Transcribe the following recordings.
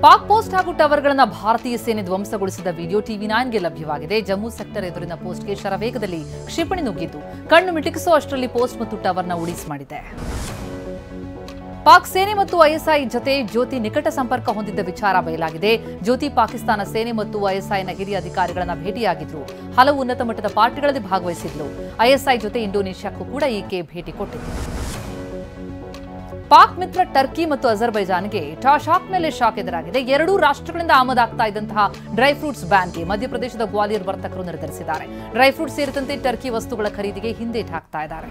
Pak post ಹಾಗೂ ಟವರ್ಗಳನ್ನು ಭಾರತೀಯ ಸೇನೆ ಧ್ವಂಸಗೊಳಿಸಿದ ವಿಡಿಯೋ ಟಿವಿ9ಗೆ ಲಭ್ಯವಾಗಿದೆ. ಜಮ್ಮು ಸೆಕ್ಟರ್ ಎದುರಿನ ಪೋಸ್ಟ್ಗೆ ಶರವೇಗದಲ್ಲಿ ಕ್ಷಿಪಣಿ ನುಗ್ಗಿದ್ದು ಕಣ್ಣು ಮಿಟುಕಿಸುವ ಅಷ್ಟರಲ್ಲಿ ಪೋಸ್ಟ್ ಮತ್ತು ಟವರ್ನ ಉಳಿಸ್ ಮಾಡಿದೆ. ಪಾಕ್ ಸೇನೆ ಮತ್ತು ಐಎಸ್ಐ ಜೊತೆ ಜ್ಯೋತಿ ನಿಕಟ ಸಂಪರ್ಕ ಹೊಂದಿದ್ದ ವಿಚಾರ ಬಯಲಾಗಿದೆ. ಜ್ಯೋತಿ ಪಾಕಿಸ್ತಾನ ಸೇನೆ ಮತ್ತು ಐಎಸ್ಐನ ಹಿರಿಯ ಅಧಿಕಾರಿಗಳನ್ನ ಭೇಟಿಯಾಗಿದ್ರು. ಹಲವು ಉನ್ನತ ಮಟ್ಟದ ಪಾರ್ಟಿಗಳಲ್ಲಿ ಭಾಗವಹಿಸಿದ್ರು. ಐಎಸ್ಐ ಜೊತೆ ಇಂಡೋನೇಷ್ಯಾಕ್ಕೂ ಕೂಡ ಈಕೆ ಭೇಟಿ ಕೊಟ್ಟಿದ್ರು. ಪಾಕ್ ಮಿತ್ರ ಟರ್ಕಿ ಮತ್ತು ಅಜರ್ಬೈಜಾನ್ಗೆ ಶಾಕ್ ಮೇಲೆ ಶಾಕ್ ಎದುರಾಗಿದೆ. ಎರಡೂ ರಾಷ್ಟ್ರಗಳಿಂದ ಆಮದಾಗ್ತಾ ಇದ್ದಂತಹ ಡ್ರೈ ಫ್ರೂಟ್ಸ್ ಬ್ಯಾನ್ಗೆ ಮಧ್ಯಪ್ರದೇಶದ ಗ್ವಾಲಿಯರ್ ವರ್ತಕರು ನಿರ್ಧರಿಸಿದ್ದಾರೆ. ಡ್ರೈ ಫ್ರೂಟ್ಸ್ ಸೇರಿದಂತೆ ಟರ್ಕಿ ವಸ್ತುಗಳ ಖರೀದಿಗೆ ಹಿಂದೇಟು ಹಾಕ್ತಾ ಇದ್ದಾರೆ.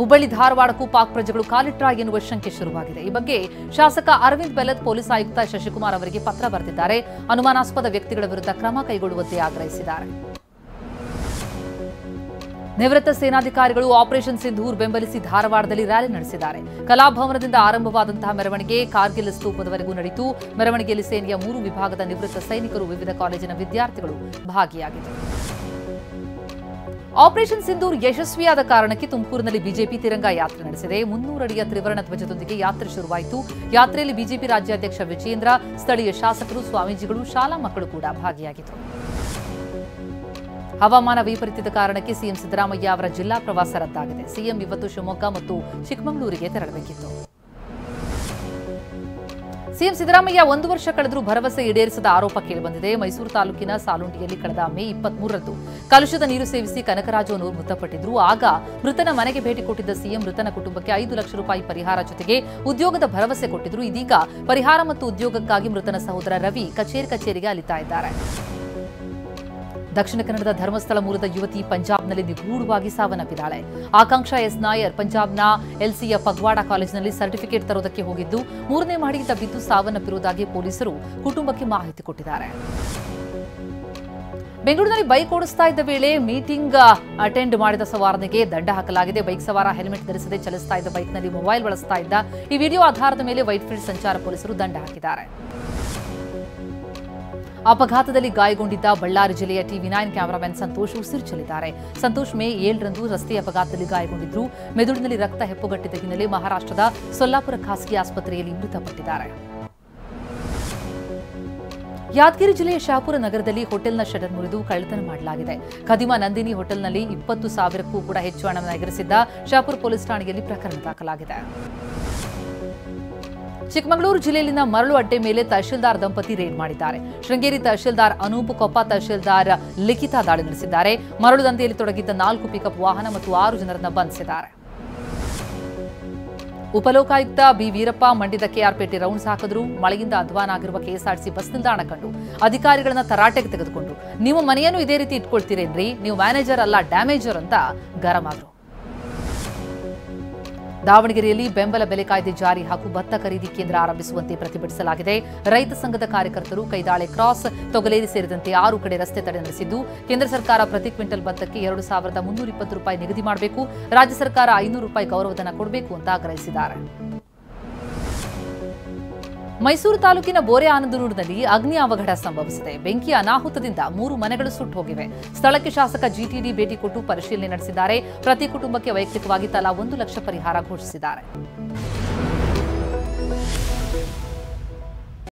ಹುಬ್ಬಳ್ಳಿ ಧಾರವಾಡಕ್ಕೂ ಪಾಕ್ ಪ್ರಜೆಗಳು ಕಾಲಿಟ್ರ ಎನ್ನುವ ಶಂಕೆ ಶುರುವಾಗಿದೆ. ಈ ಬಗ್ಗೆ ಶಾಸಕ ಅರವಿಂದ್ ಬೆಲ್ಲದ್ ಪೊಲೀಸ್ ಆಯುಕ್ತ ಶಶಿಕುಮಾರ್ ಅವರಿಗೆ ಪತ್ರ ಬರೆದಿದ್ದಾರೆ. ಅನುಮಾನಾಸ್ಪದ ವ್ಯಕ್ತಿಗಳ ವಿರುದ್ಧ ಕ್ರಮ ಕೈಗೊಳ್ಳುವಂತೆ ಆಗ್ರಹಿಸಿದ್ದಾರೆ. ನಿವೃತ್ತ ಸೇನಾಧಿಕಾರಿಗಳು ಆಪರೇಷನ್ ಸಿಂಧೂರ್ ಬೆಂಬಲಿಸಿ ಧಾರವಾಡದಲ್ಲಿ ರ್ಯಾಲಿ ನಡೆಸಿದ್ದಾರೆ. ಕಲಾಭವನದಿಂದ ಆರಂಭವಾದಂತಹ ಮೆರವಣಿಗೆ ಕಾರ್ಗಿಲ್ ಸ್ತೂಪದವರೆಗೂ ನಡೆಯಿತು. ಮೆರವಣಿಗೆಯಲ್ಲಿ ಸೇನೆಯ 3 ವಿಭಾಗದ ನಿವೃತ್ತ ಸೈನಿಕರು, ವಿವಿಧ ಕಾಲೇಜಿನ ವಿದ್ಯಾರ್ಥಿಗಳು ಭಾಗಿಯಾಗಿದ್ದರು. ಆಪರೇಷನ್ ಸಿಂಧೂರ್ ಯಶಸ್ವಿಯಾದ ಕಾರಣಕ್ಕೆ ತುಮಕೂರಿನಲ್ಲಿ ಬಿಜೆಪಿ ತಿರಂಗ ಯಾತ್ರೆ ನಡೆಸಿದೆ. 300 ಅಡಿಯ ತ್ರಿವರ್ಣ ಧ್ವಜದೊಂದಿಗೆ ಯಾತ್ರೆ ಶುರುವಾಯಿತು. ಯಾತ್ರೆಯಲ್ಲಿ ಬಿಜೆಪಿ ರಾಜ್ಯಾಧ್ಯಕ್ಷ ವಿಜೇಂದ್ರ, ಸ್ಥಳೀಯ ಶಾಸಕರು, ಸ್ವಾಮೀಜಿಗಳು, ಶಾಲಾ ಮಕ್ಕಳು ಕೂಡ ಭಾಗಿಯಾಗಿದ್ದರು. ಹವಾಮಾನ ವೈಪರೀತ್ಯದ ಕಾರಣಕ್ಕೆ ಸಿಎಂ ಸಿದ್ದರಾಮಯ್ಯ ಅವರ ಜಿಲ್ಲಾ ಪ್ರವಾಸ ರದ್ದಾಗಿದೆ. ಸಿಎಂ ಇವತ್ತು ಶಿವಮೊಗ್ಗ ಮತ್ತು ಚಿಕ್ಕಮಗಳೂರಿಗೆ ತೆರಳಬೇಕಿತ್ತು. ಸಿಎಂ ಸಿದ್ದರಾಮಯ್ಯ 1 ವರ್ಷ ಕಳೆದರೂ ಭರವಸೆ ಈಡೇರಿಸದ ಆರೋಪ ಕೇಳಿಬಂದಿದೆ. ಮೈಸೂರು ತಾಲೂಕಿನ ಸಾಲುಂಡಿಯಲ್ಲಿ ಕಳೆದ ಮೇ 23ರಂದು ಕಲುಷಿತ ನೀರು ಸೇವಿಸಿ ಕನಕರಾಜು ಅನ್ನೋರು ಮೃತಪಟ್ಟಿದ್ರು. ಆಗ ಮೃತನ ಮನೆಗೆ ಭೇಟಿ ಕೊಟ್ಟಿದ್ದ ಸಿಎಂ ಮೃತನ ಕುಟುಂಬಕ್ಕೆ 5 ಲಕ್ಷ ರೂಪಾಯಿ ಪರಿಹಾರ ಜೊತೆಗೆ ಉದ್ಯೋಗದ ಭರವಸೆ ಕೊಟ್ಟಿದ್ರು. ಇದೀಗ ಪರಿಹಾರ ಮತ್ತು ಉದ್ಯೋಗಕ್ಕಾಗಿ ಮೃತನ ಸಹೋದರ ರವಿ ಕಚೇರಿಗೆ ಅಲಿತಾ ಇದ್ದಾರೆ. ದಕ್ಷಿಣ ಕನ್ನಡದ ಧರ್ಮಸ್ಥಳ ಮೂಲದ ಯುವತಿ ಪಂಜಾಬ್ನಲ್ಲಿ ನಿಗೂಢವಾಗಿ ಸಾವನ್ನಪ್ಪಿದ್ದಾಳೆ. ಆಕಾಂಕ್ಷಾ ಎಸ್ ನಾಯರ್ ಪಂಜಾಬ್ನ ಎಲ್ಸಿಯ ಪಗ್ವಾಡ ಕಾಲೇಜಿನಲ್ಲಿ ಸರ್ಟಿಫಿಕೇಟ್ ತರೋದಕ್ಕೆ ಹೋಗಿದ್ದು 3ನೇ ಮಹಡಿಯಿಂದ ಬಿದ್ದು ಸಾವನ್ನಪ್ಪಿರುವುದಾಗಿ ಪೊಲೀಸರು ಕುಟುಂಬಕ್ಕೆ ಮಾಹಿತಿ ಕೊಟ್ಟಿದ್ದಾರೆ. ಬೆಂಗಳೂರಿನಲ್ಲಿ ಬೈಕ್ ಓಡಿಸ್ತಾ ಇದ್ದ ವೇಳೆ ಮೀಟಿಂಗ್ ಅಟೆಂಡ್ ಮಾಡಿದ ಸವಾರನಿಗೆ ದಂಡ ಹಾಕಲಾಗಿದೆ. ಬೈಕ್ ಸವಾರ ಹೆಲ್ಮೆಟ್ ಧರಿಸದೆ ಚಲಿಸ್ತಾ ಇದ್ದ ಬೈಕ್ನಲ್ಲಿ ಮೊಬೈಲ್ ಬಳಸ್ತಾ ಇದ್ದ. ಈ ವಿಡಿಯೋ ಆಧಾರದ ಮೇಲೆ ವೈಟ್ಫೀಲ್ಡ್ ಸಂಚಾರ ಪೊಲೀಸರು ದಂಡ ಹಾಕಿದ್ದಾರೆ. ಅಪಘಾತದಲ್ಲಿ ಗಾಯಗೊಂಡಿದ್ದ ಬಳ್ಳಾರಿ ಜಿಲ್ಲೆಯ ಟಿವಿ9 ಕ್ಯಾಮರಾಮನ್ ಸಂತೋಷ್ ಉಸಿರು ಚೆಲ್ಲಿದ್ದಾರೆ. ಸಂತೋಷ್ ಮೇ 7ರಂದು ರಸ್ತೆ ಅಪಘಾತದಲ್ಲಿ ಗಾಯಗೊಂಡಿದ್ರು. ಮೆದುಳಿನಲ್ಲಿ ರಕ್ತ ಹೆಪ್ಪುಗಟ್ಟಿದ ಹಿನ್ನೆಲೆ ಮಹಾರಾಷ್ಟ್ರದ ಸೊಲ್ಲಾಪುರ ಖಾಸಗಿ ಆಸ್ಪತ್ರೆಯಲ್ಲಿ ಮೃತಪಟ್ಟಿದ್ದಾರೆ. ಯಾದಗಿರಿ ಜಿಲ್ಲೆಯ ಶಹಾಪುರ ನಗರದಲ್ಲಿ ಹೋಟೆಲ್ನ ಶಟರ್ ಮುರಿದು ಕಳ್ಳತನ ಮಾಡಲಾಗಿದೆ. ಖದೀಮ ನಂದಿನಿ ಹೋಟೆಲ್ನಲ್ಲಿ 20,000ಕ್ಕೂ ಕೂಡ ಹೆಚ್ಚು ಹಣವನ್ನು ಎಗರಿಸಿದ್ದ ಶಹಾಪುರ ಪೊಲೀಸ್ ಠಾಣೆಯಲ್ಲಿ ಪ್ರಕರಣ ದಾಖಲಾಗಿದೆ. ಚಿಕ್ಕಮಗಳೂರು ಜಿಲ್ಲೆಯಲ್ಲಿನ ಮರಳು ಅಡ್ಡೆ ಮೇಲೆ ತಹಶೀಲ್ದಾರ್ ದಂಪತಿ ರೇಡ್ ಮಾಡಿದ್ದಾರೆ. ಶೃಂಗೇರಿ ತಹಶೀಲ್ದಾರ್ ಅನೂಪ್, ಕೊಪ್ಪ ತಹಶೀಲ್ದಾರ್ ಲಿಖಿತಾ ದಾಳಿ ನಡೆಸಿದ್ದಾರೆ. ಮರಳು ದಂಧೆಯಲ್ಲಿ ತೊಡಗಿದ್ದ 4 ಪಿಕಪ್ ವಾಹನ ಮತ್ತು 6 ಜನರನ್ನು ಬಂಧಿಸಿದ್ದಾರೆ. ಉಪಲೋಕಾಯುಕ್ತ ಬಿ ವೀರಪ್ಪ ಮಂಡ್ಯದ ಕೆಆರ್ಪೇಟೆ ರೌಂಡ್ಸ್ ಹಾಕಿದ್ರು. ಮಳೆಯಿಂದ ಅಧ್ವಾನಾಗಿರುವ ಕೆಎಸ್ಆರ್ಟಿಸಿ ಬಸ್ ನಿಲ್ದಾಣ ಕಂಡು ಅಧಿಕಾರಿಗಳನ್ನ ತರಾಟೆಗೆ ತೆಗೆದುಕೊಂಡು ನೀವು ಮನೆಯನ್ನು ಇದೇ ರೀತಿ ಇಟ್ಕೊಳ್ತೀರೇನ್ರಿ, ನೀವು ಮ್ಯಾನೇಜರ್ ಅಲ್ಲ ಡ್ಯಾಮೇಜರ್ ಅಂತ ಗರಂ ಆದ್ರು. ದಾವಣಗೆರೆಯಲ್ಲಿ ಬೆಂಬಲ ಬೆಲೆ ಕಾಯ್ದೆ ಜಾರಿ ಹಾಗೂ ಭತ್ತ ಖರೀದಿ ಕೇಂದ್ರ ಆರಂಭಿಸುವಂತೆ ಪ್ರತಿಭಟಿಸಲಾಗಿದೆ. ರೈತ ಸಂಘದ ಕಾರ್ಯಕರ್ತರು ಕೈದಾಳೆ ಕ್ರಾಸ್, ತೊಗಲೇರಿ ಸೇರಿದಂತೆ 6 ಕಡೆ ರಸ್ತೆ ತಡೆ ನಡೆಸಿದ್ದು, ಕೇಂದ್ರ ಸರ್ಕಾರ ಪ್ರತಿ ಕ್ವಿಂಟಲ್ ಭತ್ತಕ್ಕೆ 2,320 ರೂಪಾಯಿ ನಿಗದಿ ಮಾಡಬೇಕು, ರಾಜ್ಯ ಸರ್ಕಾರ 500 ರೂಪಾಯಿ ಗೌರವಧನ ಕೊಡಬೇಕು ಅಂತ ಆಗ್ರಹಿಸಿದ್ದಾರೆ. ಮೈಸೂರು ತಾಲೂಕಿನ ಬೋರೆ ಆನಂದನೂರಿನಲ್ಲಿ ಅಗ್ನಿ ಅವಘಡ ಸಂಭವಿಸಿದೆ. ಬೆಂಕಿ ಅನಾಹುತದಿಂದ 3 ಮನೆಗಳು ಸುಟ್ಟು ಹೋಗಿವೆ. ಸ್ಥಳಕ್ಕೆ ಶಾಸಕ ಜಿಟಿಡಿ ಭೇಟಿ ಕೊಟ್ಟು ಪರಿಶೀಲನೆ ನಡೆಸಿದ್ದಾರೆ. ಪ್ರತಿ ಕುಟುಂಬಕ್ಕೆ ವೈಯಕ್ತಿಕವಾಗಿ ತಲಾ 1 ಲಕ್ಷ ಪರಿಹಾರ ಘೋಷಿಸಿದ್ದಾರೆ.